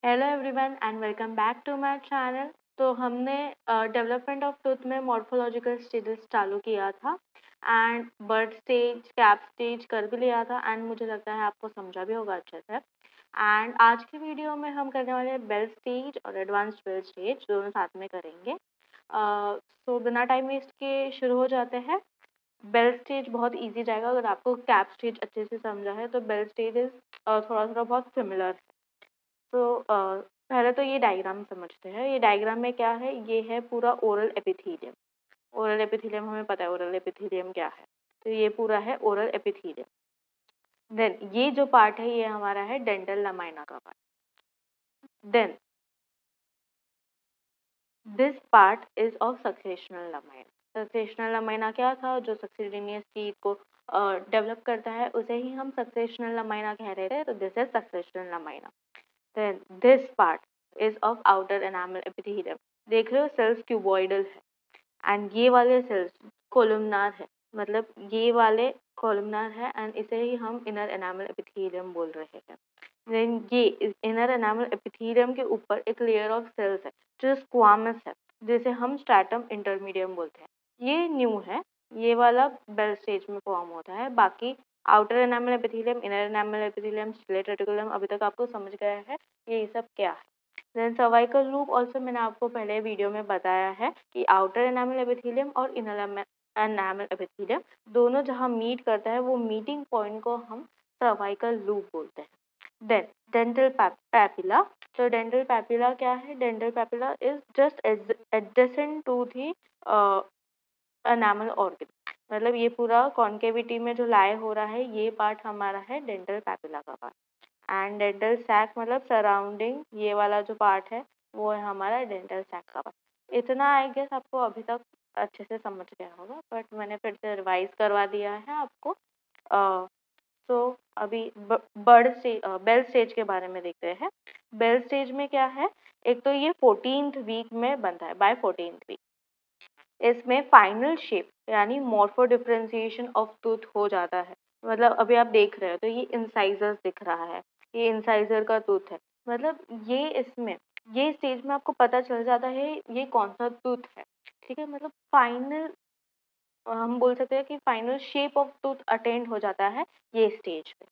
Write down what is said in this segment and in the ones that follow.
Hello everyone and welcome back to my channel. तो हमने development of tooth में morphological stages चालू किया था and bud stage cap stage कर भी लिया था एंड मुझे लगता है आपको समझा भी होगा अच्छे से। एंड आज की वीडियो में हम करने वाले हैं बेल स्टेज और एडवांस्ड बेल स्टेज दोनों साथ में करेंगे। सो बिना टाइम वेस्ट के शुरू हो जाते हैं। बेल स्टेज बहुत इजी जाएगा अगर आपको कैप स्टेज अच्छे से समझा है, तो बेल स्टेज थोड़ा थोड़ा बहुत सिमिलर है। तो पहले तो ये डायग्राम समझते हैं। ये डायग्राम में क्या है, ये है पूरा ओरल एपिथेलियम। ओरल एपिथेलियम हमें पता है ओरल एपिथेलियम क्या है, तो ये पूरा है ओरल एपिथेलियम। देन ये जो पार्ट है ये हमारा है डेंटल लमाइना का part. Then this part is of successional lamina. Successional lamina क्या था, जो सक्सीडेनियस टीथ को डेवलप करता है उसे ही हम सक्सेशनल लमाइना कह रहे थे, तो this is successional lamina. Then this part is of outer enamel epithelium। देख रहे हो सेल्स क्यूबॉइडल है एंड ये वाले सेल्स कोलुमनार है, मतलब ये वाले कोलुमनार है एंड इसे ही हम इनर एनामल एपिथेलियम बोल रहे हैं। देन ये इनर एनामल एपिथेलियम के ऊपर एक लेयर ऑफ सेल्स है जो स्क्वामस है, जिसे हम स्ट्रैटम इंटरमीडियम बोलते हैं। ये न्यू है, ये वाला बेल स्टेज में फॉर्म होता है। बाकी outer enamel epithelium, inner enamel epithelium, slate reticulum अभी तक आपको समझ गया है ये सब क्या है। देन सर्वाइकल लूप ऑल्सो मैंने आपको पहले वीडियो में बताया है कि आउटर एनामल एपिथेलियम और इनर एनामल एपिथेलियम दोनों जहाँ मीट करता है वो मीटिंग पॉइंट को हम सर्वाइकल लूप बोलते हैं। Then dental papilla. तो डेंटल पैपिला क्या है, dental papilla is just adjacent to the enamel organ. मतलब ये पूरा कॉन्केविटी में जो लाए हो रहा है ये पार्ट हमारा है डेंटल पैपिला का पार्ट। एंड डेंटल सैक मतलब सराउंडिंग ये वाला जो पार्ट है वो है हमारा डेंटल सैक का पार्ट। इतना आई गेस आपको अभी तक अच्छे से समझ गया होगा, बट मैंने फिर से रिवाइज करवा दिया है आपको। तो अभी बेल स्टेज के बारे में देखते हैं। बेल स्टेज में क्या है, एक तो ये 14th वीक में बनता है, बाय 14th वीक इसमें फाइनल शेप यानी मॉर्फो डिफरेंशिएशन ऑफ टूथ हो जाता है। मतलब अभी आप देख रहे हो तो ये इंसाइजर्स दिख रहा है, ये इंसाइजर का टूथ है। मतलब ये इसमें ये स्टेज में आपको पता चल जाता है ये कौन सा टूथ है। ठीक है, मतलब फाइनल हम बोल सकते हैं कि final shape of tooth attend हो जाता है ये स्टेज पे।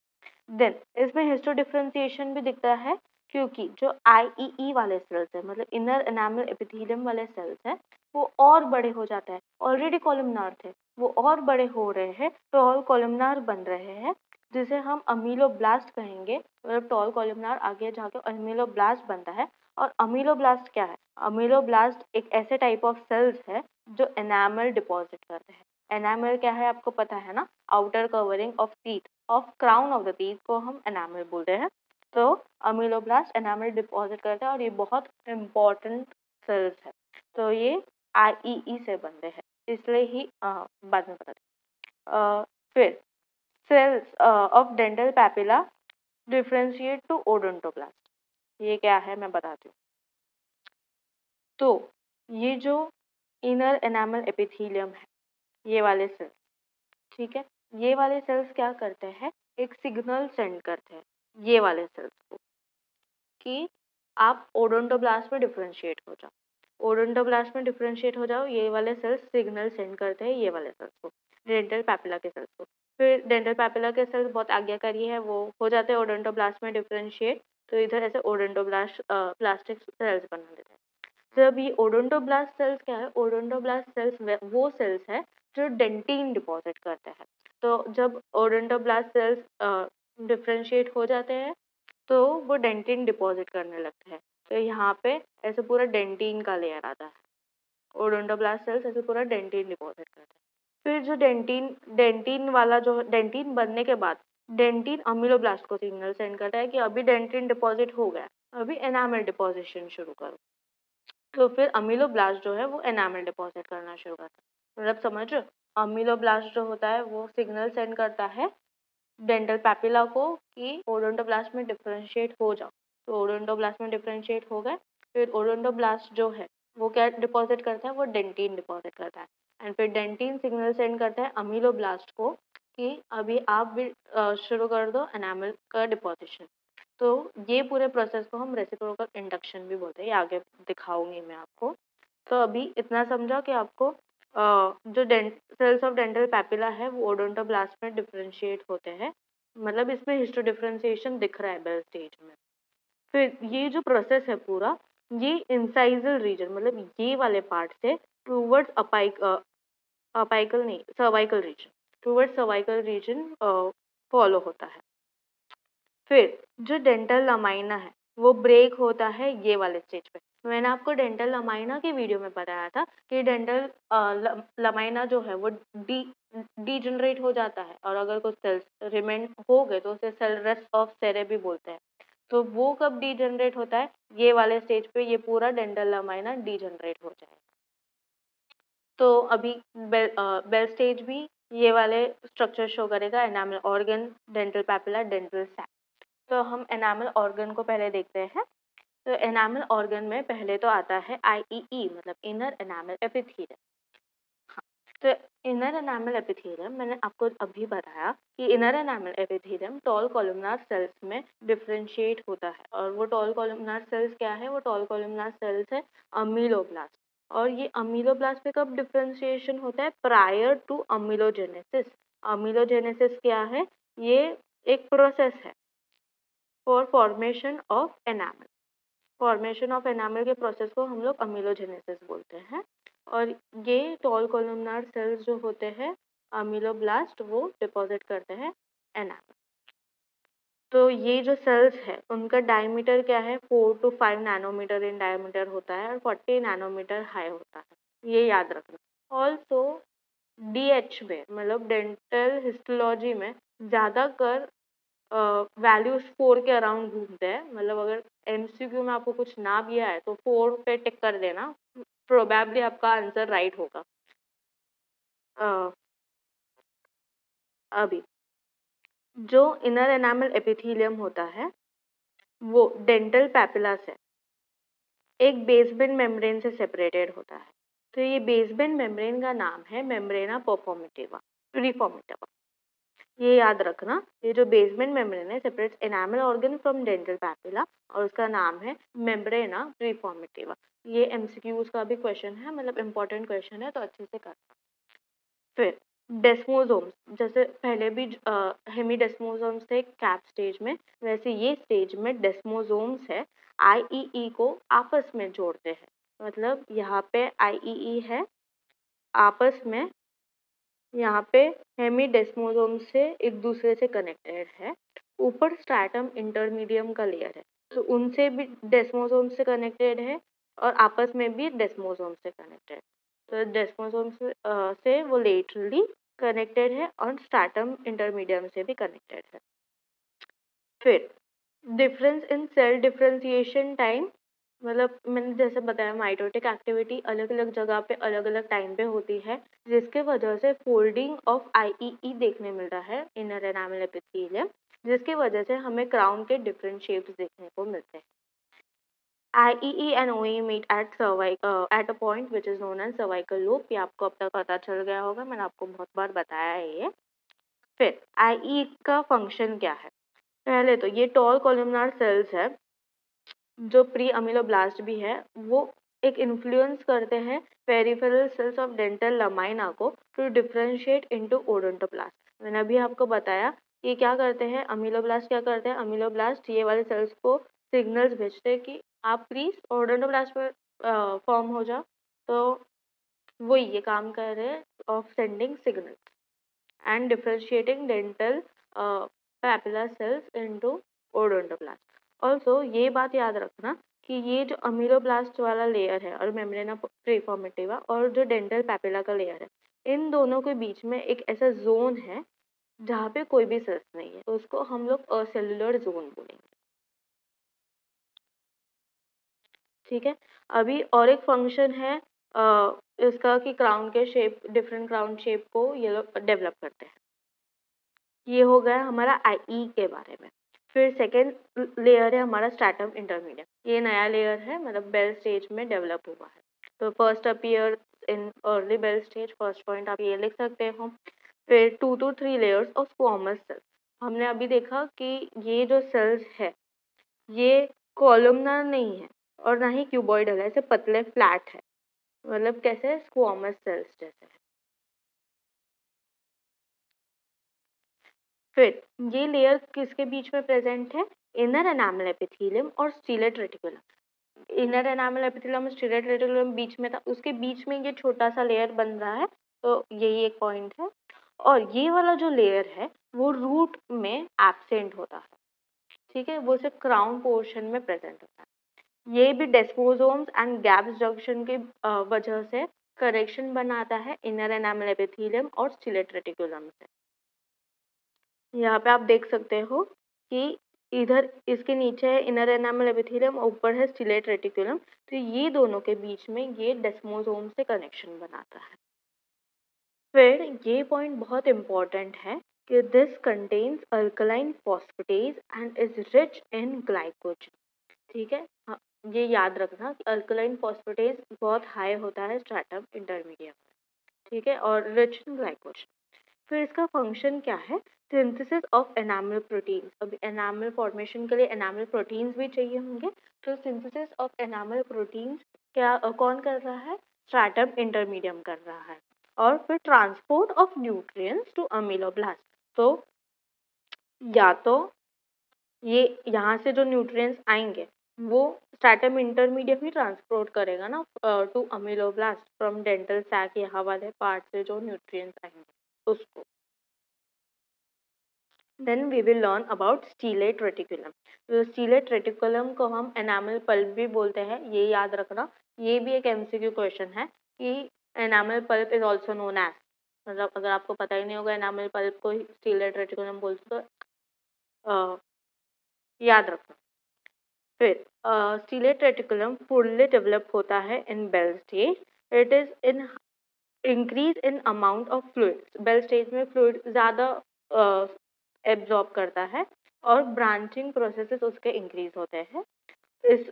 देन इसमें हिस्टो डिफरेंशिएशन भी दिखता है, क्योंकि जो आईईई वाले सेल्स है मतलब इनर एनामल एपिथेलियम वाले सेल्स है वो और बड़े हो जाते हैं। ऑलरेडी कॉलमनार थे वो और बड़े हो रहे हैं, टॉल कॉलमनार बन रहे हैं, जिसे हम अमीलोब्लास्ट कहेंगे। मतलब टॉल कॉलमनार आगे जाके अमीलोब्लास्ट बनता है। और अमीलोब्लास्ट क्या है, अमीलोब्लास्ट एक ऐसे टाइप ऑफ सेल्स है जो एनामल डिपॉजिट करते हैं। एनामल क्या है आपको पता है ना, outer covering of teeth of crown of the teeth को हम एनामल बोलते हैं। तो अमीलोब्लास्ट एनामल डिपॉजिट करता है और ये बहुत इंपॉर्टेंट सेल्स है। तो ये आईईई से बनते हैं, इसलिए ही बाद में बताते। फिर cells of dental papilla differentiate to odontoblast. ये क्या है मैं बताती हूँ। तो ये जो इनर एनामल एपिथेलियम है ये वाले सेल्स, ठीक है, ये वाले सेल्स क्या करते हैं, एक सिग्नल सेंड करते हैं ये वाले सेल्स को कि आप ओडोंटोब्लास्ट में डिफरेंशिएट हो जाओ। ओडोंटोब्लास्ट में डिफरेंशिएट हो जाओ, ये वाले सेल्स सिग्नल सेंड करते हैं ये वाले सेल्स को, डेंटल पैपिला के सेल्स को। फिर डेंटल पैपिला के सेल्स बहुत आज्ञाकारी है, वो हो जाते हैं ओडोंटोब्लास्ट में डिफरेंशिएट, तो इधर ऐसे ओडोंटोब्लास्ट प्लास्टिक सेल्स बना देते हैं। जब ये ओडोंटोब्लास्ट सेल्स क्या है, ओडोंटोब्लास्ट सेल्स वो सेल्स है जो डेंटिन डिपॉजिट करते हैं। तो जब ओडोंटोब्लास्ट सेल्स डिफरेंशिएट हो जाते हैं तो वो डेंटिन डिपॉजिट करने लगते हैं। तो यहाँ पे ऐसे पूरा डेंटिन का लेयर आता है, ओडोंटोब्लास्ट सेल्स ऐसे पूरा डेंटिन डिपॉजिट करते हैं। फिर जो डेंटिन डेंटिन वाला जो डेंटिन बनने के बाद डेंटिन अमीलोब्लास्ट को सिग्नल सेंड करता है कि अभी डेंटिन डिपॉजिट हो गया, अभी एनामल डिपॉजिशन शुरू करो। तो फिर अमीलोब्लास्ट जो है वो एनामल डिपॉजिट करना शुरू करता है। मतलब समझ रहे हो, अमीलोब्लास्ट जो होता है वो सिग्नल सेंड करता है डेंटल पैपिला को कि ओडोंटोब्लास्ट में डिफरेंशिएट हो जाओ। तो ओडोंटोब्लास्ट में डिफरेंशिएट हो गए, फिर ओडोंटोब्लास्ट जो है वो क्या डिपॉजिट करता है, वो डेंटिन डिपॉजिट करता है। एंड फिर डेंटिन सिग्नल सेंड करता है अमीलोब्लास्ट को कि अभी आप भी शुरू कर दो एनामल का डिपॉजिशन। तो ये पूरे प्रोसेस को हम रेसिप्रोकल इंडक्शन भी बोलते हैं, ये आगे दिखाऊंगी मैं आपको। तो अभी इतना समझा कि आपको जो सेल्स ऑफ डेंटल पैपिला है वो ओडोंटोब्लास्ट में डिफरेंशिएट होते हैं, मतलब इसमें हिस्टो डिफरेंशिएशन दिख रहा है बेल स्टेज में। फिर ये जो प्रोसेस है पूरा, ये इंसाइजल रीजन मतलब ये वाले पार्ट से टूवर्ड्स अपाइकल नहीं cervical region, towards cervical region follow होता है। फिर जो डेंटल लमाइना है वो ब्रेक होता है ये वाले स्टेज पे। मैंने आपको डेंटल लमाइना की वीडियो में बताया था कि डेंटल लमाइना जो है वो डीजनरेट हो जाता है, और अगर कुछ सेल्स रिमेन हो गए तो उसे सेल रेस्ट ऑफ सेरे भी बोलते हैं। तो वो कब डीजनरेट होता है, ये वाले स्टेज पे ये पूरा डेंटल लमाइना डीजनरेट हो जाएगा। तो अभी बेल स्टेज भी ये वाले स्ट्रक्चर शो करेगा, enamel organ, dental papilla, dental sac. तो हम एनामल ऑर्गन को पहले देखते हैं। तो एनामल ऑर्गन में पहले तो आता है IEE मतलब इनर एनामल एपिथेलियम। हाँ, तो इनर एनामल एपिथेलियम मैंने आपको अभी बताया कि inner enamel epithelium tall columnar cells में डिफरेंशिएट होता है, और वो टॉल कॉलमनार सेल्स क्या है, वो टॉल कॉलमनार सेल्स है अमीलोब्लास्ट। और ये अमीलोब्लास्ट पे कब डिफरेंशिएशन होता है, प्रायर टू अमीलोजेनेसिस। अमीलोजेनेसिस क्या है, ये एक प्रोसेस है for formation of enamel. Formation of enamel के प्रोसेस को हम लोग अमीलोजेनेसिस बोलते हैं। और ये टॉल कॉलमनार सेल्स जो होते हैं अमीलोब्लास्ट, वो डिपॉजिट करते हैं एनामल। तो ये जो सेल्स है उनका डायमीटर क्या है, 4 to 5 नैनोमीटर इन डायमीटर होता है और 40 नैनोमीटर हाई होता है, ये याद रखना। ऑल्सो DH में मतलब डेंटल हिस्टोलॉजी में ज़्यादातर वैल्यूज 4 के अराउंड घूमते हैं। मतलब अगर MCQ में आपको कुछ ना भी आए तो 4 पे टिक कर देना, प्रोबेबली आपका आंसर राइट होगा। अभी जो इनर एनामल एपिथेलियम होता है वो डेंटल पैपिला से एक बेसमेंट मेम्ब्रेन से सेपरेटेड होता है। तो ये बेसमेंट मेम्ब्रेन का नाम है मेम्ब्रेना प्रीफॉर्मेटिवा। ये याद रखना, ये जो बेसमेंट मेम्ब्रेन है separates enamel organ from dental papilla, और उसका नाम है मेम्ब्रेना प्रीफॉर्मेटिवा। ये MCQs का भी क्वेश्चन है, मतलब इम्पोर्टेंट क्वेश्चन है, तो अच्छे से करना। फिर डेस्मोसोम्स, जैसे पहले भी हेमीडेस्मोसोम्स थे कैप स्टेज में, वैसे ये स्टेज में डेस्मोसोम्स है, IEE को आपस में जोड़ते हैं। मतलब यहाँ पे IEE है आपस में, यहाँ पे हेमीडेस्मोसोम से एक दूसरे से कनेक्टेड है। ऊपर स्ट्रैटम इंटरमीडियम का लेयर है, तो उनसे भी डेस्मोसोम से कनेक्टेड है, और आपस में भी डेस्मोसोम से कनेक्टेड। तो डेस्मोसोम से वो लेटरली कनेक्टेड है और स्ट्रैटम इंटरमीडियम से भी कनेक्टेड है। फिर difference in cell differentiation time, मतलब मैंने जैसे बताया माइटोटिक एक्टिविटी अलग अलग जगह पे अलग अलग टाइम पे होती है, जिसके वजह से फोल्डिंग ऑफ IEE देखने मिलता है इनर एनामल एपिथेलियम, जिसकी वजह से हमें क्राउन के डिफरेंट शेप्स देखने को मिलते हैं। IEE and OE meet at a point which is known as cervical loop। ये आपको अब तक पता चल गया होगा, मैंने आपको बहुत बार बताया है ये। फिर IE का फंक्शन क्या है, पहले तो ये टॉल कॉलमनार सेल्स है जो प्री अमीलोब्लास्ट भी है, वो एक इन्फ्लुएंस करते हैं peripheral cells of dental lamina को टू डिफरेंशिएट इनटू ओडोंटोब्लास्ट। मैंने अभी आपको बताया कि क्या करते हैं अमीलोब्लास्ट, क्या करते हैं अमीलोब्लास्ट ये वाले सेल्स को सिग्नल्स भेजते हैं कि आप प्लीज ओडोंटोब्लास्ट पर फॉर्म हो जाओ। तो वो ये काम कर रहे हैं of sending signals and differentiating dental papilla cells into odontoblast. Also ये बात याद रखना कि ये जो अमीलोब्लास्ट वाला लेयर है और मेम्ब्रेना प्रीफॉर्मेटिवा और जो डेंटल पैपिला का लेयर है, इन दोनों के बीच में एक ऐसा जोन है जहाँ पे कोई भी सेल्स नहीं है, तो उसको हम लोग असेलुलर जोन बोलेंगे। ठीक है, अभी और एक फंक्शन है इसका कि क्राउन के शेप, डिफरेंट क्राउन शेप को ये लोग डेवलप करते हैं। ये हो गया हमारा IE के बारे में। फिर सेकेंड लेयर है हमारा स्ट्रैटम इंटरमीडियम, ये नया लेयर है, मतलब बेल स्टेज में डेवलप हुआ है। तो first appear in early bell stage, first point आप ये लिख सकते हो। फिर 2 to 3 layers of squamous cells. हमने अभी देखा कि ये जो सेल्स है ये कॉलमनार नहीं है और ना ही क्यूबॉइडल है, ऐसे पतले फ्लैट है, मतलब कैसे स्क्वामस सेल्स जैसे है। फिर ये लेयर किसके बीच में प्रेजेंट है? इनर एनामल एपिथेलियम और stellate reticulum. Inner enamel epithelium और स्टीलेट रेटिकुलम बीच में था, उसके बीच में ये छोटा सा लेयर बन रहा है, तो यही एक पॉइंट है। और ये वाला जो लेयर है वो रूट में एब्सेंट होता है, ठीक है, वो सिर्फ क्राउन पोर्शन में प्रेजेंट होता है। ये भी डेस्मोसोम्स एंड गैप्स जंक्शन के वजह से करेक्शन बनाता है इनर एनामल एपिथेलियम और स्टीलेट रेटिकुलम से। यहाँ पे आप देख सकते हो कि इधर इसके नीचे है इनर एनामल एपिथेलियम, ऊपर है स्टीलेट रेटिकुलम, तो ये दोनों के बीच में ये डेस्मोसोम से कनेक्शन बनाता है। फिर ये पॉइंट बहुत इंपॉर्टेंट है कि this contains alkaline phosphatase and is rich in glycogen, ठीक है। हाँ, ये याद रखना कि अल्कलाइन फॉस्फेटेज बहुत हाई होता है स्ट्रैटम इंटरमीडियम, ठीक है, और रिच इन ग्लाइकोजन। फिर इसका फंक्शन क्या है? Synthesis of enamel protein. अब एनामल फॉर्मेशन के लिए एनामल प्रोटीन्स भी चाहिए होंगे, तो सिंथेसिस ऑफ एनामल प्रोटीन्स क्या कौन कर रहा है? स्ट्रैटम इंटरमीडियम कर रहा है। और फिर transport of nutrients to ameloblast, तो या तो ये यहाँ से जो न्यूट्रिएंट्स आएंगे वो स्ट्रैटम इंटरमीडियम ही ट्रांसपोर्ट करेगा ना to ameloblast from dental sac, यहाँ वाले पार्ट से जो न्यूट्रिएंट्स आएंगे उसको। Then we will learn about stellate reticulum. तो stellate reticulum को हम enamel pulp भी बोलते हैं, ये याद रखना। ये भी एक MCQ क्वेश्चन है कि enamel pulp is also known as, मतलब अगर आपको पता ही नहीं होगा enamel pulp को stellate reticulum बोलते तो याद रखना। फिर stellate reticulum fully डेवलप होता है in Bell stage. It is in increase in amount of fluid. Bell stage में फ्लूइड ज़्यादा एब्जॉर्ब करता है और ब्रांचिंग प्रोसेसेस उसके इंक्रीज होते हैं। इस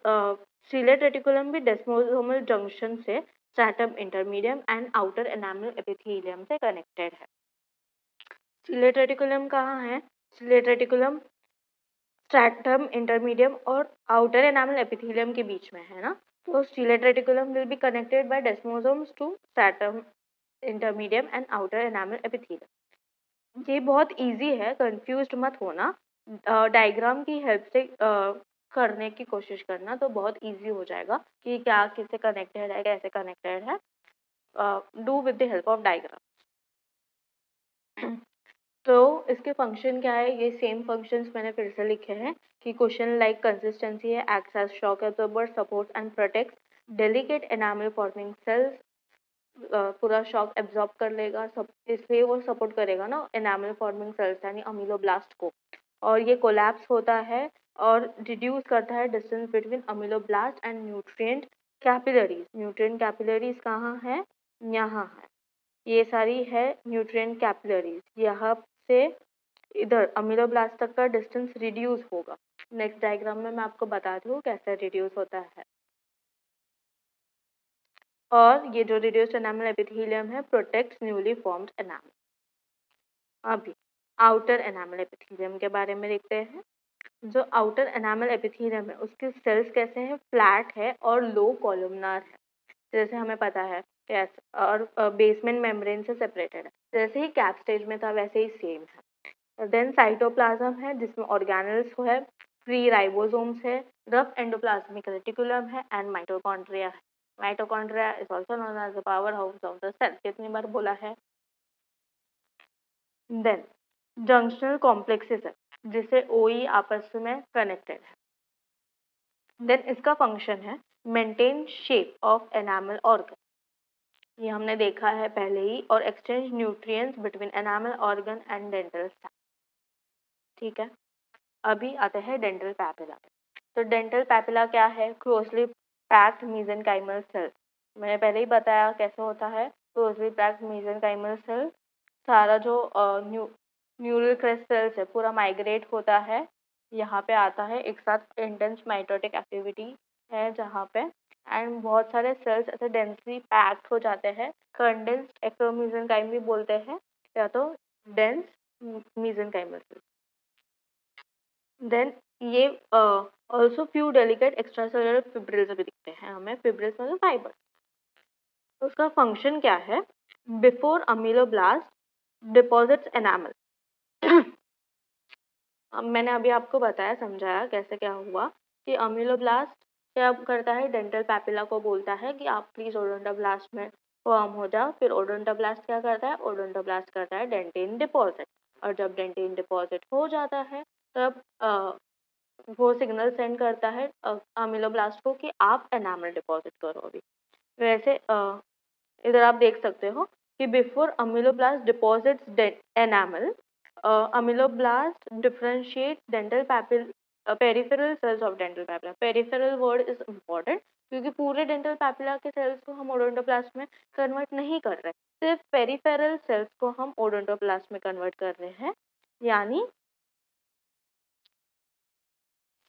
सीलेट रेटिकुलम भी डेस्मोसोमल जंक्शन से stratum intermedium and outer enamel epithelium से कनेक्टेड है। सीलेट रेटिकुलम कहाँ है? सीलेट रेटिकुलम स्ट्रैटम इंटरमीडियम और आउटर एनामल एपिथेलियम के बीच में है ना, तो stellate reticulum will be connected by desmosomes to stratum intermedium and outer enamel epithelium. ये बहुत इजी है, कंफ्यूज्ड मत होना। डायग्राम की हेल्प से करने की कोशिश करना, तो बहुत इजी हो जाएगा कि क्या किससे कनेक्टेड है, कैसे कनेक्टेड है। Do with the help of diagram. तो इसके फंक्शन क्या है? ये सेम फंक्शंस मैंने फिर से लिखे हैं कि क्वेश्चन लाइक कंसिस्टेंसी है, acts as shock absorber, supports and protects delicate enamel forming cells, पूरा शॉक एब्जॉर्ब कर लेगा, सब इसलिए वो सपोर्ट करेगा ना एनामल फॉर्मिंग सेल्स यानी अमीलोब्लास्ट को। और ये कोलैप्स होता है और रिड्यूस करता है distance between ameloblast and nutrient capillaries. Nutrient capillaries कहाँ है? यहाँ है, ये सारी है न्यूट्रिएंट कैपिलरीज। यहाँ से इधर अमीलोब्लास्ट तक का डिस्टेंस रिड्यूस होगा। नेक्स्ट डायग्राम में मैं आपको बताती हूँ कैसे रिड्यूस होता है। और ये जो रिड्यूस्ड एनामल एपिथेलियम है प्रोटेक्ट्स न्यूली फॉर्म्ड एनामल। अभी आउटर एनामल एपिथेलियम के बारे में देखते हैं। जो आउटर एनामल एपिथेलियम है उसके सेल्स कैसे हैं? फ्लैट है और लो कॉलमनार है, जैसे हमें पता है। यस, और बेसमेंट मेम्ब्रेन से सेपरेटेड है, जैसे ही कैप स्टेज में था वैसे ही सेम है। देन साइटोप्लाज्म है जिसमें ऑर्गेनेल्स है, फ्री राइबोसोम्स है, रफ एंडोप्लाज्मिक रेटिकुलम है एंड माइटोकॉन्ड्रिया है। Mitochondria is also known as the power house of the cell. कितनी बार बोला है? देन जंक्शनल कॉम्प्लेक्सेस है जिससे ओई आपस में कनेक्टेड है। देन इसका फंक्शन है maintain shape of enamel organ, ये हमने देखा है पहले ही, और exchange nutrients between enamel organ and dental sac, ठीक है। अभी आते हैं डेंटल पैपिला। तो डेंटल पैपिला क्या है? Closely packed mesenchymal cell. मैंने पहले ही बताया कैसे होता है। क्लोजली पैक्ड मेसेनकाइमल सेल, सारा जो न्यूरल क्रेस्ट सेल्स है पूरा माइग्रेट होता है, यहाँ पे आता है एक साथ। इंटेंस माइटोटिक एक्टिविटी है जहाँ पे, एंड बहुत सारे सेल्स ऐसे डेंसली पैक्ड हो जाते हैं। कंडेंस्ड एक्टोमेसेनकाइम भी बोलते हैं या तो डेंस मेसेनकाइमल सेल। देन ये also few delicate extracellular fibrils भी दिखते हैं हमें। फिब्रिल्स मतलब फाइबर। उसका फंक्शन क्या है? Before ameloblast deposits enamel. मैंने अभी आपको बताया, समझाया कैसे क्या हुआ कि अमीलोब्लास्ट क्या करता है, डेंटल पैपिला को बोलता है कि आप प्लीज ओडोंटोब्लास्ट में फॉर्म हो जाओ। फिर ओडोंटोब्लास्ट क्या करता है? ओडोंटोब्लास्ट करता है डेंटिन डिपॉजिट, और जब डेंटिन डिपॉजिट हो जाता है तब वो सिग्नल सेंड करता है अमीलोब्लास्ट को कि आप एनामल डिपॉजिट करो। अभी वैसे इधर आप देख सकते हो कि before ameloblast deposits enamel, ameloblast differentiate dental peripheral cells of dental papilla. Peripheral word is important क्योंकि पूरे डेंटल पैपिला के सेल्स को हम ओडोंटोब्लास्ट में कन्वर्ट नहीं कर रहे, सिर्फ पेरिफेरल सेल्स को हम ओडोंटोब्लास्ट में कन्वर्ट कर रहे हैं, यानी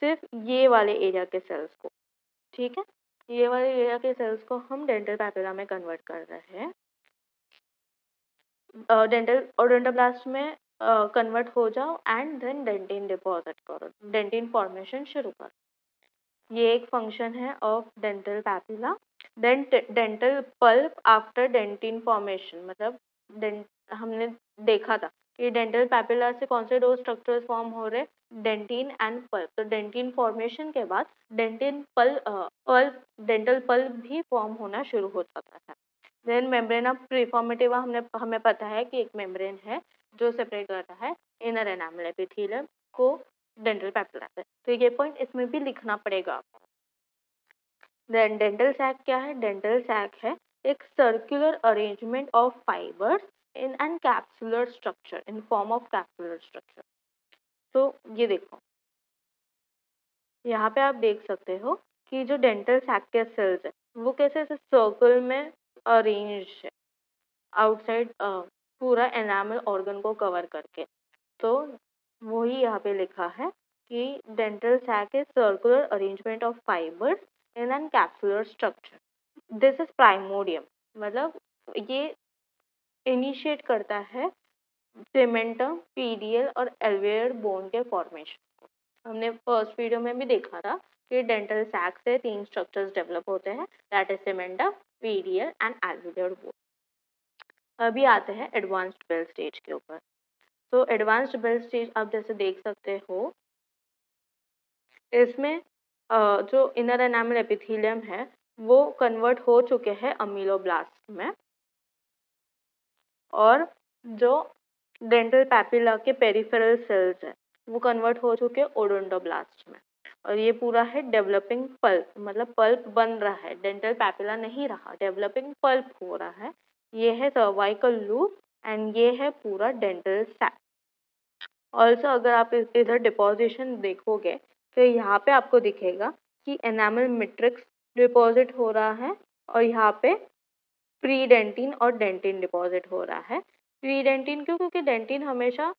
सिर्फ ये वाले एरिया के सेल्स को। ठीक है, ये वाले एरिया के सेल्स को हम डेंटल पैपिला में कन्वर्ट कर रहे हैं। डेंटल ओडोंटोब्लास्ट में कन्वर्ट हो जाओ एंड देन डेंटिन डिपॉजिट करो, डेंटिन फॉर्मेशन शुरू करो। ये एक फंक्शन है of dental papilla. Then dental pulp after dentin formation, मतलब हमने देखा था कि डेंटल पैपिला से कौन से दो स्ट्रक्चर्स फॉर्म हो रहे? Dentin and pulp. तो डेंटिन फॉर्मेशन के बाद डेंटिन पल्प डेंटल पल्प भी फॉर्म होना शुरू हो जाता है। देन मेम्ब्रेन ऑफ प्रीफॉर्मेटिवा, हमें पता है कि एक मेम्ब्रेन है जो सेपरेट करता है इनर एनामल एपिथेलियम को डेंटल पैपिला से। तो ये पॉइंट इसमें भी लिखना पड़ेगा आपको। देन डेंटल सैक क्या है? डेंटल सैक है एक circular arrangement of fibres in an capsular structure, in form of capsular structure. तो ये देखो, यहाँ पे आप देख सकते हो कि जो डेंटल सैक के सेल्स है वो कैसे ऐसे सर्कल में अरेंज है आउटसाइड पूरा एनामल ऑर्गन को कवर करके। तो वही यहाँ पे लिखा है कि dental sac is circular arrangement of fibres in an capsular structure. This is primordium, मतलब ये इनिशिएट करता है सीमेंटम, पीडियल और एल्वेयर बोन के फॉर्मेशन को। हमने फर्स्ट वीडियो में भी देखा था कि डेंटल सैक से 3 स्ट्रक्चर्स डेवलप होते हैं, that is cementum, PDL and alveolar bone. अभी आते हैं एडवांस्ड बेल स्टेज के ऊपर। तो एडवांस्ड बेल स्टेज आप जैसे देख सकते हो, इसमें जो इनर एनामल एपिथेलियम है वो कन्वर्ट हो चुके हैं अमीलोब्लास्ट में, और जो डेंटल पैपिला के पेरिफेरल सेल्स हैं वो कन्वर्ट हो चुके हैं ओडोंटोब्लास्ट में। और ये पूरा है डेवलपिंग पल्प, मतलब पल्प बन रहा है, डेंटल पैपिला नहीं रहा, डेवलपिंग पल्प हो रहा है। ये है सर्वाइकल लूप एंड ये है पूरा डेंटल सैक। ऑल्सो अगर आप इधर डिपोजिशन देखोगे तो यहाँ पे आपको दिखेगा कि एनामल मैट्रिक्स डिपॉजिट हो रहा है, और यहाँ पे प्री डेंटिन और डेंटिन डिपॉजिट हो रहा है। प्री डेंटिन क्यों? क्योंकि डेंटिन हमेशा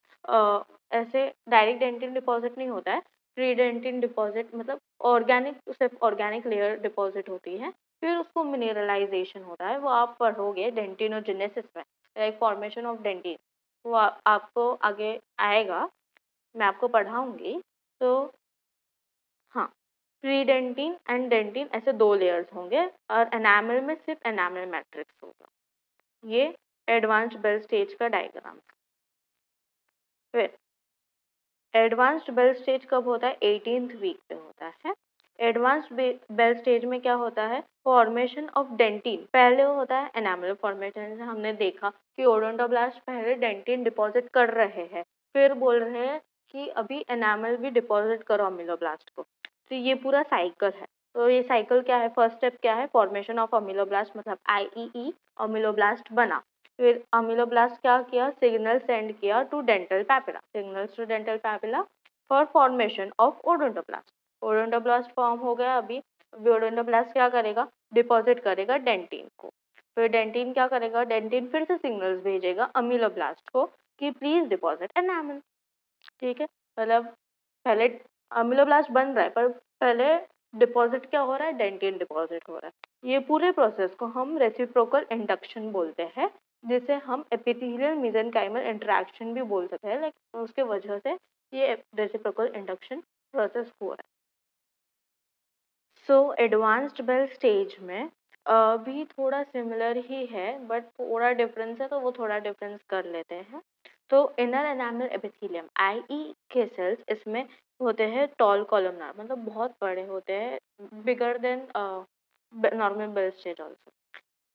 ऐसे डायरेक्ट डेंटिन डिपॉजिट नहीं होता है। प्री डेंटिन डिपॉजिट मतलब ऑर्गेनिक, सिर्फ ऑर्गेनिक लेयर डिपॉजिट होती है, फिर उसको मिनरलाइजेशन होता है। वो आप पढ़ोगे डेंटिनोजेनेसिस में, लाइक फॉर्मेशन ऑफ डेंटिन, वो आपको आगे आएगा, मैं आपको पढ़ाऊंगी। तो हाँ, प्री डेंटिन एंड डेंटिन ऐसे 2 लेयर्स होंगे, और एनामल में सिर्फ एनामल मैट्रिक्स होगा। ये एडवांस्ड बेल स्टेज का डायग्राम। फिर एडवांस्ड बेल स्टेज कब होता है? 18th वीक पे होता है। एडवांस्ड बेल स्टेज में क्या होता है? फॉर्मेशन ऑफ डेंटिन पहले होता है एनामल फॉर्मेशन। हमने देखा कि ओडोंटोब्लास्ट पहले डेंटिन डिपॉजिट कर रहे हैं, फिर बोल रहे हैं कि अभी एनामल भी डिपॉजिट करो अमीलोब्लास्ट को। तो ये पूरा साइकिल है। तो ये साइकिल क्या है? फर्स्ट स्टेप क्या है? फॉर्मेशन ऑफ अमीलोब्लास्ट, मतलब IEE अमीलोब्लास्ट बना। फिर अमीलोब्लास्ट क्या किया? सिग्नल सेंड किया to dental papilla, signals to dental papilla for formation of odontoblast. Odontoblast form हो गया। अभी ओडोंटोब्लास्ट क्या करेगा? डिपॉजिट करेगा डेंटिन को। फिर डेंटिन क्या करेगा? डेंटिन फिर से सिग्नल्स भेजेगा अमीलोब्लास्ट को कि प्लीज डिपॉजिट एनामल। ठीक है, मतलब पहले अमीलोब्लास्ट बन रहा है पर पहले डिपॉजिट क्या हो रहा है? डेंटिन डिपॉजिट हो रहा है। ये पूरे प्रोसेस को हम रेसिप्रोकल इंडक्शन बोलते हैं, जिसे हम एपिथेलियल मेसेनकाइमल इंटरेक्शन भी बोल सकते हैं। लाइक उसके वजह से ये रेसिप्रोकल इंडक्शन प्रोसेस हुआ है। सो एडवांस्ड बेल स्टेज में भी थोड़ा सिमिलर ही है, बट थोड़ा डिफरेंस है, तो वो थोड़ा डिफरेंस कर लेते हैं। तो इनर एनामल एपिथेलियम आईई के सेल्स इसमें होते हैं टॉल कॉलमनार, मतलब बहुत बड़े होते हैं, bigger than normal bell stage also.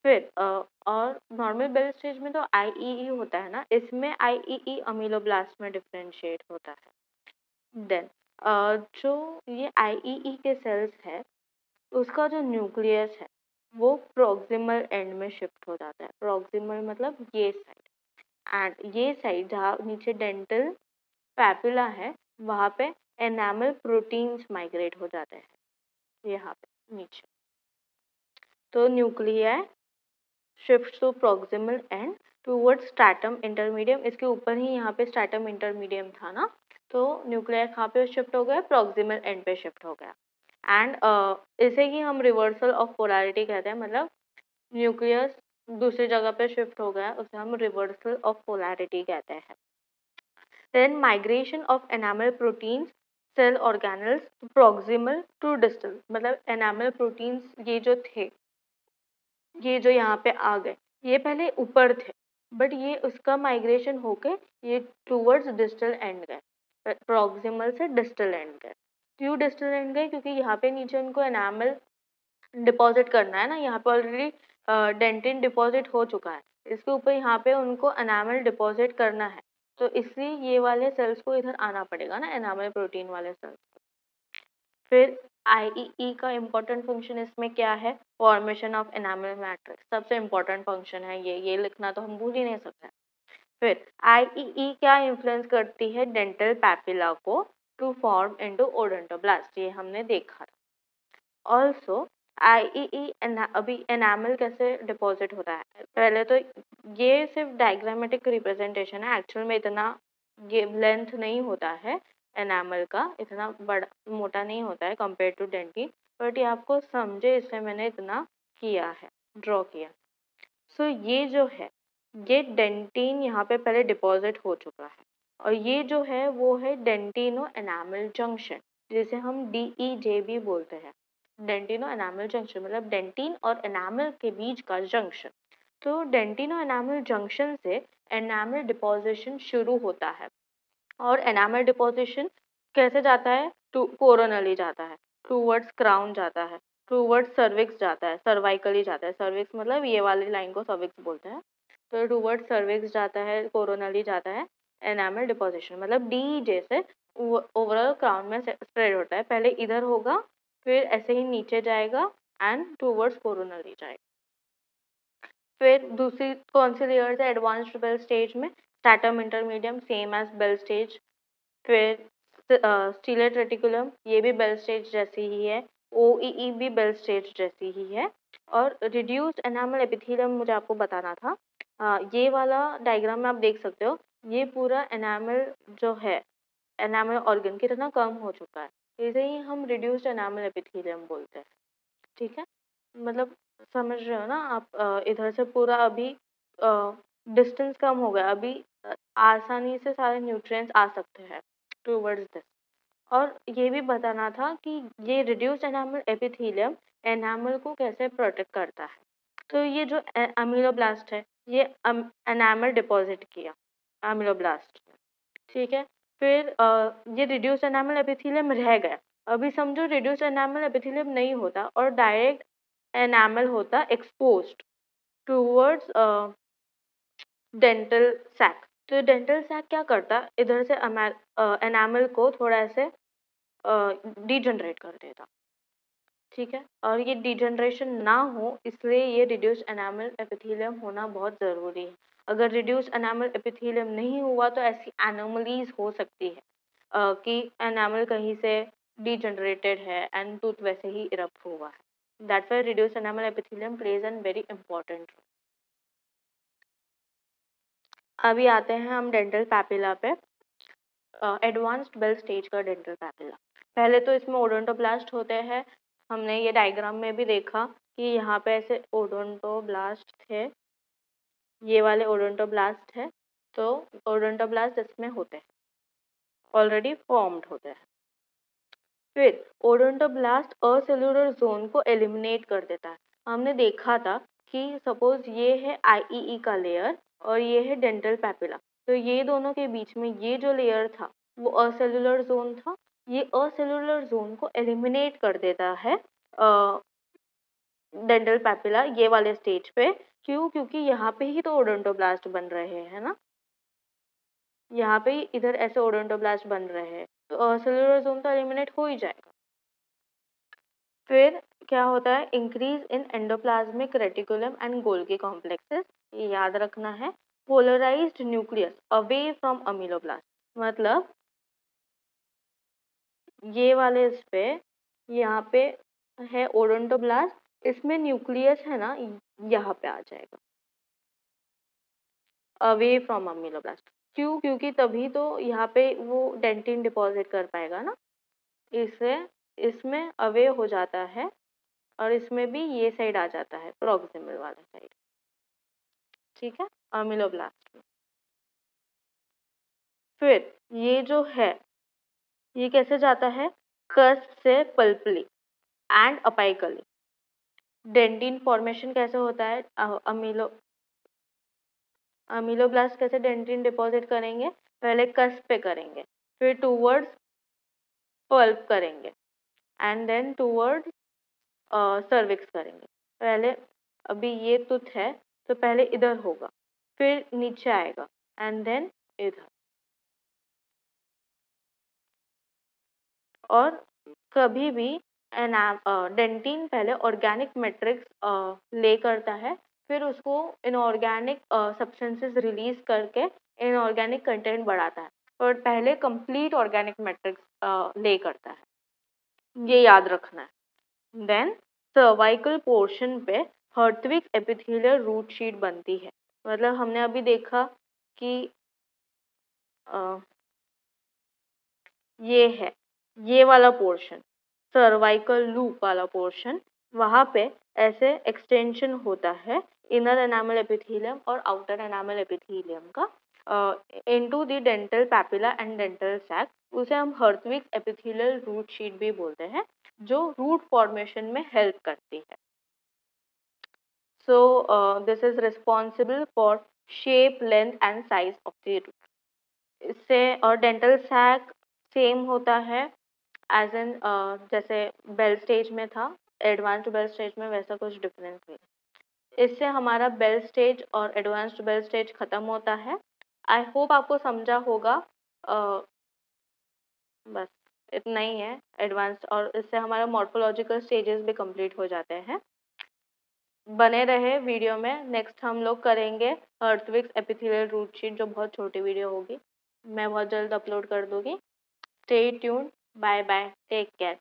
फिर और नॉर्मल बेल स्टेज में तो आईईई होता है ना, इसमें आईईई अमीलोब्लास्ट में डिफरेंशिएट होता है। देन जो ये आईईई के सेल्स है, उसका जो न्यूक्लियस है वो प्रॉक्सिमल एंड में शिफ्ट हो जाता है। प्रॉक्सिमल मतलब ये साइड, एंड ये साइड जहाँ नीचे डेंटल पैपिला है, वहाँ पे एनामल प्रोटीन्स माइग्रेट हो जाते हैं यहाँ पे नीचे। तो nuclei shift to proximal end towards stratum intermedium. इसके ऊपर ही यहाँ पे स्ट्रैटम इंटरमीडियम था ना, तो न्यूक्लियाई कहाँ पे शिफ्ट हो गया, प्रॉक्सिमल एंड पे शिफ्ट हो गया। एंड इसे ही हम रिवर्सल ऑफ पोलैरिटी कहते हैं, मतलब न्यूक्लियस दूसरी जगह पे शिफ्ट हो गया, उसे हम रिवर्सल ऑफ पोलैरिटी कहते हैं। Then migration of enamel proteins cell organelles proximal to distal, मतलब एनामल प्रोटीन्स ये जो थे, ये जो यहाँ पे आ गए, ये पहले ऊपर थे, बट ये उसका माइग्रेशन होके ये टूवर्ड्स डिस्टल एंड गए, प्रॉक्सिमल से डिस्टल एंड गए। क्यों डिस्टल एंड गए, क्योंकि यहाँ पे नीचे उनको एनामल डिपॉजिट करना है ना, यहाँ पे ऑलरेडी डेंटिन डिपॉजिट हो चुका है, इसके ऊपर यहाँ पे उनको एनामल डिपॉजिट करना है, तो इसलिए ये वाले सेल्स को इधर आना पड़ेगा ना, एनामल प्रोटीन वाले सेल्स। फिर आईईई का इम्पोर्टेंट फंक्शन इसमें क्या है, फॉर्मेशन ऑफ एनामल मैट्रिक्स, सबसे इम्पोर्टेंट फंक्शन है ये लिखना तो हम भूल ही नहीं सकते। फिर आईईई क्या इन्फ्लुएंस करती है, डेंटल पैपिला को टू फॉर्म इनटू ओडोंटोब्लास्ट, ये हमने देखा। ऑल्सो आईईई अभी एनामल कैसे डिपॉजिट होता है, पहले तो ये सिर्फ डायग्रामेटिक रिप्रेजेंटेशन है, एक्चुअल में इतना ये लेंथ नहीं होता है एनामल का, इतना बड़ा मोटा नहीं होता है कंपेयर टू डेंटिन, बट ये आपको समझे इसलिए मैंने इतना किया है, ड्रॉ किया। सो ये जो है, ये डेंटिन यहाँ पे पहले डिपॉजिट हो चुका है, और ये जो है वो है डेंटिनो एनामल जंक्शन, जिसे हम DEJ भी बोलते हैं। डेंटिनो एनामल जंक्शन मतलब डेंटिन और एनामल के बीच का जंक्शन। तो डेंटिनो एनामल जंक्शन से एनामल डिपोजिशन शुरू होता है, और एनामल डिपोजिशन कैसे जाता है, टू कोरोनली जाता है, टूवर्ड्स क्राउन जाता है, टूवर्ड्स सर्विक्स जाता है, सर्वाइकली जाता है, सर्विक्स मतलब ये वाली लाइन को सर्विक्स बोलते हैं, तो टूवर्ड्स सर्विक्स जाता है, कोरोनली जाता है। एनामल डिपोजिशन मतलब DEJ से ओवरऑल क्राउन में स्प्रेड होता है, पहले इधर होगा, फिर ऐसे ही नीचे जाएगा एंड टूवर्ड्स कोरोनली जाएगा। फिर दूसरी कौन सी लेयर्स है एडवांस्ड बेल स्टेज में, stratum intermedium same as bell stage. फिर स्टीलेट रेटिकुलम, ये भी बेल स्टेज जैसी ही है, OEE भी बेल स्टेज जैसी ही है। और रिड्यूस्ड एनामल एपिथेलियम मुझे आपको बताना था, ये वाला डायग्राम में आप देख सकते हो, ये पूरा एनामल जो है, एनामल ऑर्गन कितना कम हो चुका है, इसे ही हम रिड्यूस्ड एनामल एपिथेलियम बोलते हैं। ठीक है, मतलब समझ रहे हो ना आप, इधर से पूरा अभी डिस्टेंस कम हो गया, अभी आसानी से सारे न्यूट्रिएंट्स आ सकते हैं टूवर्ड्स दिस। और ये भी बताना था कि ये रिड्यूस्ड एनामल एपिथेलियम एनामल को कैसे प्रोटेक्ट करता है। तो ये जो अमीलोब्लास्ट है, ये एनामल डिपॉजिट किया अमीलोब्लास्ट, ठीक है। फिर ये रिड्यूस्ड एनामल एपिथेलियम रह गया, अभी समझो रिड्यूस्ड एनामल एपिथेलियम नहीं होता और डायरेक्ट एनामल होता एक्सपोज्ड टूवर्ड्स डेंटल सैक। तो डेंटल सैक क्या करता, इधर से एनामल को थोड़ा ऐसे डिजनरेट कर देता, ठीक है। और ये डिजनरेशन ना हो इसलिए ये रिड्यूस्ड एनामल एपिथेलियम होना बहुत ज़रूरी है। अगर रिड्यूस्ड एनामल एपिथेलियम नहीं हुआ तो ऐसी एनोमलीज हो सकती है कि एनामल कहीं से डिजनरेटेड है एंड टूथ वैसे ही इरप्ट हुआ है। That's why reduced enamel epithelium plays an very important role. अभी आते हैं हम डेंटल पैपिला पे, एडवांस्ड बेल स्टेज का डेंटल पैपिला। पहले तो इसमें ओडोंटोब्लास्ट होते हैं, हमने ये डायग्राम में भी देखा कि यहाँ पे ऐसे ओडोंटोब्लास्ट थे, ये वाले ओडोंटोब्लास्ट है, तो ओडोंटोब्लास्ट इसमें होते हैं, ऑलरेडी फॉर्म्ड होते हैं। फिर ओडोंटोब्लास्ट असेल्युलर जोन को एलिमिनेट कर देता है। हमने देखा था कि सपोज ये है आईईई का लेयर और ये है डेंटल पैपिला, तो ये दोनों के बीच में ये जो लेयर था वो असेल्युलर जोन था। ये असेल्युलर जोन को एलिमिनेट कर देता है डेंटल पैपिला ये वाले स्टेज पे। क्यों? क्योंकि यहाँ पे ही तो ओडोंटोब्लास्ट बन रहे हैं ना, यहाँ पे ही इधर ऐसे ओडोंटोब्लास्ट बन रहे हैं, तो असेल्युलर जोन तो एलिमिनेट हो ही जाएगा। फिर क्या होता है? Increase in endoplasmic reticulum and Golgi complexes, ये याद रखना है। Polarised nucleus away from ameloblast, मतलब ये वाले इस पे, यहाँ पे है ओडोंटोब्लास्ट, इसमें न्यूक्लियस है ना, यहाँ पे आ जाएगा अवे फ्रॉम अमीलोब्लास्ट। क्यों? क्योंकि तभी तो यहाँ पे वो डेंटिन डिपॉजिट कर पाएगा ना, इससे इसमें अवे हो जाता है और इसमें भी ये साइड आ जाता है प्रोक्सिमल वाला साइड, ठीक है, अमीलोब्लास्ट में। फिर ये जो है ये कैसे जाता है? कस्प से पल्पली एंड अपाइकली। डेंटिन फॉर्मेशन कैसे होता है? अमीलोब्लास्ट कैसे डेंटिन डिपॉजिट करेंगे? पहले कस्प पे करेंगे, फिर टूवर्ड्स पल्प करेंगे एंड देन टूवर्ड्स सर्विक्स करेंगे। पहले अभी ये टूथ है तो पहले इधर होगा, फिर नीचे आएगा एंड देन इधर। और कभी भी डेंटिन पहले ऑर्गेनिक मैट्रिक्स ले करता है, फिर उसको इनऑर्गेनिक सब्सटेंसेस रिलीज करके इनऑर्गेनिक कंटेंट बढ़ाता है, और पहले कंप्लीट ऑर्गेनिक मैट्रिक्स ले करता है, ये याद रखना है। देन सर्वाइकल पोर्शन पे हर्टविक एपिथेलियल रूट शीट बनती है। मतलब हमने अभी देखा कि ये है ये वाला पोर्शन, सर्वाइकल लूप वाला पोर्शन, वहाँ पे ऐसे एक्सटेंशन होता है इनर एनामल एपिथेलियम और आउटर एनामल एपिथेलियम का into the dental papilla and dental sac. उसे हम हर्टविक एपिथेलियल रूट शीट भी बोलते हैं, जो रूट फॉर्मेशन में हेल्प करती है। So this is responsible for shape, length and size of the root. इससे और डेंटल सैक सेम होता है एज एन जैसे बेल स्टेज में था, एडवांस्ड बेल स्टेज में वैसा कुछ डिफरेंस नहीं। इससे हमारा बेल स्टेज और एडवांस्ड बेल स्टेज खत्म होता है। आई होप आपको समझा होगा। बस इतना ही है एडवांस्ड, और इससे हमारा मॉर्फोलॉजिकल स्टेजेस भी कंप्लीट हो जाते हैं। बने रहे वीडियो में, नेक्स्ट हम लोग करेंगे हर्टविक्स एपिथेलियल रूट शीट, जो बहुत छोटी वीडियो होगी, मैं बहुत जल्द अपलोड कर दूंगी। Stay tuned, bye bye, take care.